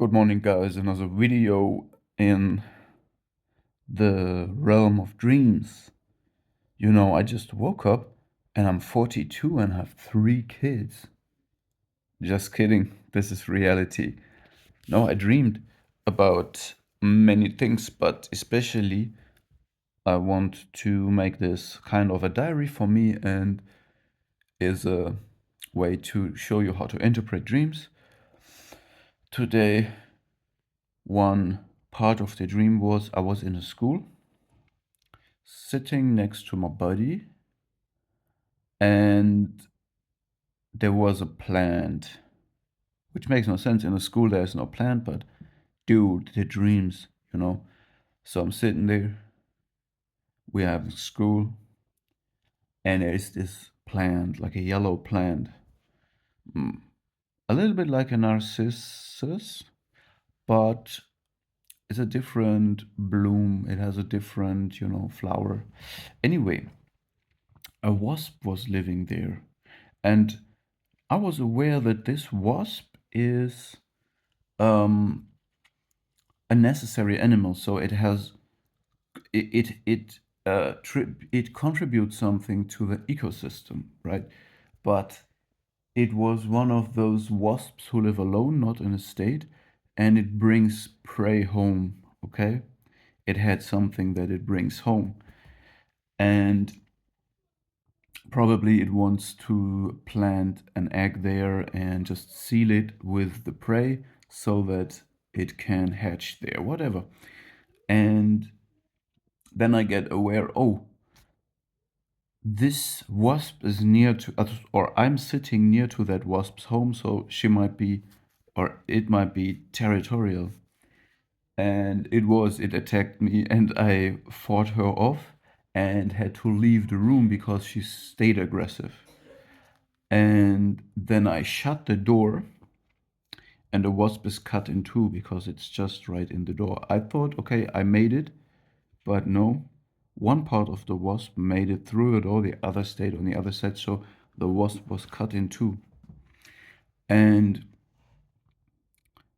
Good morning, guys. Another video in the realm of dreams. I just woke up and I'm 42 and have 3 kids. Just kidding. This is reality. No, I dreamed about many things, but especially I want to make this kind of a diary for me and is a way to show you how to interpret dreams. Today, one part of the dream was I was in a school sitting next to my buddy, and there was a plant, which makes no sense. In a school, there's no plant, but dude, the dreams. So I'm sitting there, we're having school, and there's this plant, like a yellow plant, a little bit like a narcissus, but it's a different bloom. It has a different, flower. Anyway, a wasp was living there, and I was aware that this wasp is um, a necessary animal, so it contributes something to the ecosystem, right? But it was one of those wasps who live alone, not in a state, and it brings prey home. Okay, it had something that it brings home, and probably it wants to plant an egg there and just seal it with the prey so that it can hatch there, whatever. And then I get aware, oh, this wasp is near to, or I'm sitting near to that wasp's home, so she might be, or it might be territorial. And it attacked me, and I fought her off and had to leave the room because she stayed aggressive. And then I shut the door, and the wasp is cut in two because it's just right in the door. I thought, okay, I made it, but no. One part of the wasp made it through the door, the other stayed on the other side, so the wasp was cut in two. And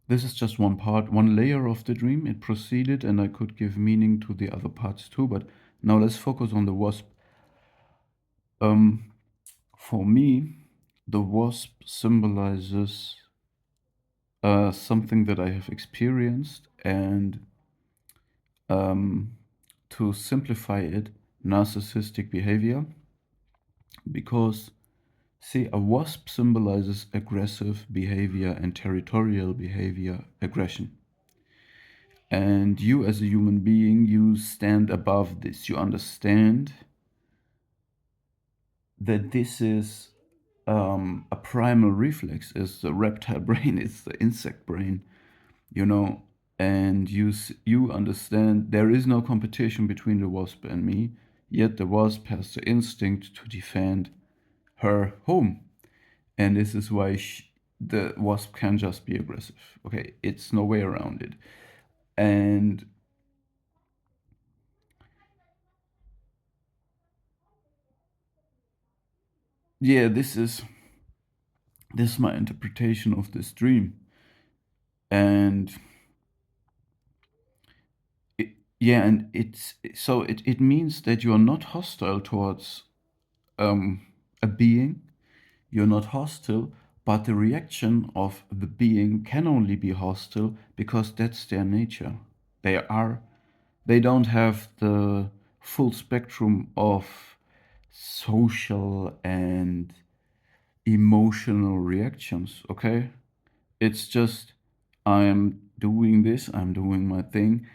this is just one part, one layer of the dream. It proceeded, and I could give meaning to the other parts too, but now let's focus on the wasp. For me, the wasp symbolizes something that I have experienced, and to simplify it, narcissistic behavior. Because, see, a wasp symbolizes aggressive behavior and territorial behavior, aggression. And you, as a human being, you stand above this. You understand that this is a primal reflex, is the reptile brain, it's the insect brain, you know, and you understand there is no competition between the wasp and me, yet the wasp has the instinct to defend her home, and this is why the wasp can just be aggressive. Okay, it's no way around it. And yeah, this is my interpretation of this dream. And yeah, and it means that you are not hostile towards a being. You're not hostile, but the reaction of the being can only be hostile because that's their nature. They don't have the full spectrum of social and emotional reactions, okay? It's just, I'm doing this, I'm doing my thing,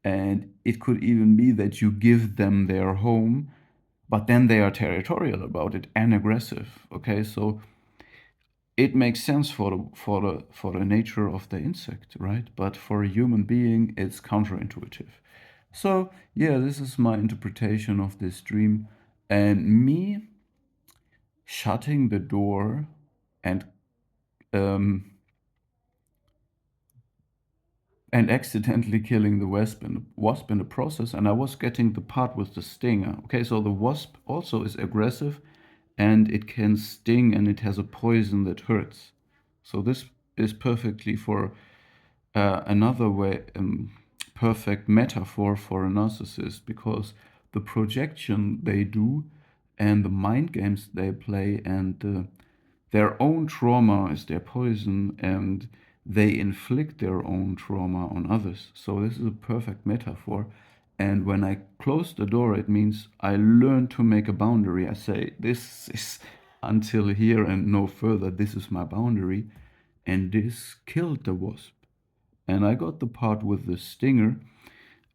and it could even be that you give them their home, but then they are territorial about it and aggressive, okay? So it makes sense for the nature of the insect, right? But for a human being, it's counterintuitive. So yeah, this is my interpretation of this dream, and me shutting the door and um, accidentally killing the wasp in the process, and I was getting the part with the stinger. Okay, so the wasp also is aggressive, and it can sting, and it has a poison that hurts. So this is perfectly for another way, perfect metaphor for a narcissist, because the projection they do and the mind games they play and their own trauma is their poison, and they inflict their own trauma on others. So this is a perfect metaphor. And when I close the door, it means I learn to make a boundary. I say, this is until here and no further. This is my boundary. And this killed the wasp. And I got the part with the stinger.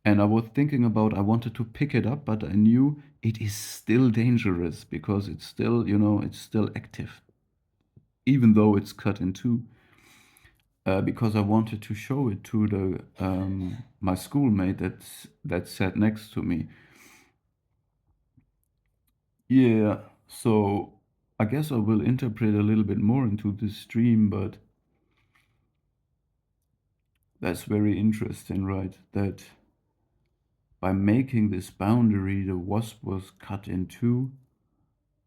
And I was thinking about, I wanted to pick it up, but I knew it is still dangerous because it's still, it's still active, even though it's cut in two. Because I wanted to show it to the my schoolmate that sat next to me. Yeah, so I guess I will interpret a little bit more into this dream, but that's very interesting, right? That by making this boundary, the wasp was cut in two,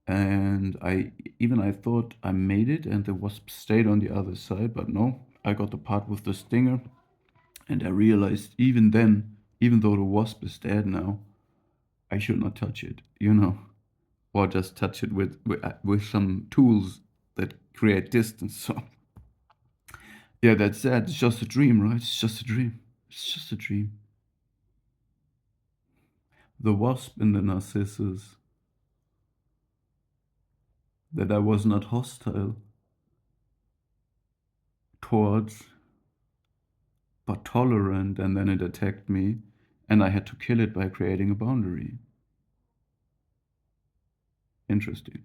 and I thought I made it, and the wasp stayed on the other side, but no, I got the part with the stinger, and I realized even then, even though the wasp is dead now, I should not touch it, or just touch it with some tools that create distance. So yeah, that's sad. It's just a dream, right? It's just a dream. It's just a dream. The wasp in the narcissus, that I was not hostile towards, but tolerant, and then it attacked me, and I had to kill it by creating a boundary. Interesting.